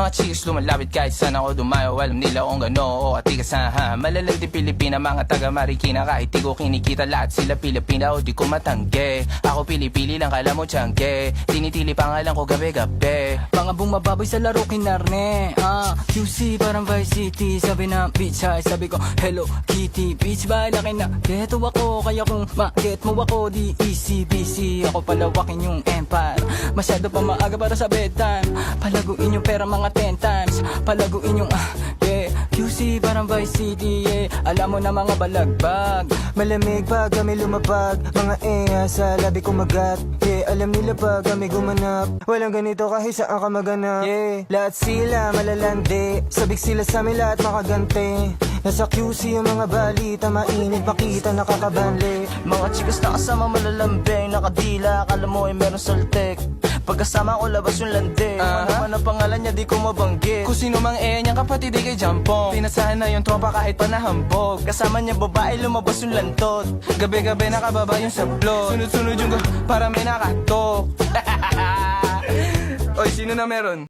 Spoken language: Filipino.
Mga chicks lumalapit kahit saan ako dumayo. Alam nila kung gano o atigas ha. Malalandi Pilipina, mga taga Marikina. Kahit di ko kinikita lahat sila Pilipina o di ko matangge. Ako pili-pili lang kala mo tiyangge. Tinitili pangalan ko gabi-gabi. Mga bumababoy sa laro kinarne QC parang Vice City. Sabi na bitch hi, sabi ko Hello Kitty. Bitch ba laki na geto ako. Kaya kung ma-get mo ako di easy busy. Ako palawakin yung empire. Masyado pa maaga para sa bedtime. Palaguin yung pera mga 10 times. Palaguin yung yeah. QC parang Vice City yeah. Alam mo na mga balagbag. Malamig pag kami lumapag. Mga sa labi kumagat. Yeah, alam nila pag kami gumanap. Walang ganito kahit saan ka maganap. Yeah, lahat sila malalandi. Sabik sila sa amin lahat makaganti. Nasa QC yung mga balita. Mainit pakita nakakabanli. Mga chikas na kasama malalambing. Nakadila, akala mo ay meron saltek. Pagkasama ko labas yung lande. Ano ang pangalan niya di ko mabanggit. Kung sino mang niyang kapatid di kay Jampong. Pinasahan na yung tropa kahit pa nahambog. Kasama niya babae lumabas yung lantot. Gabi-gabi nakababa yung sablot. Sunod-sunod yung para may nakatok. Oy, sino na meron?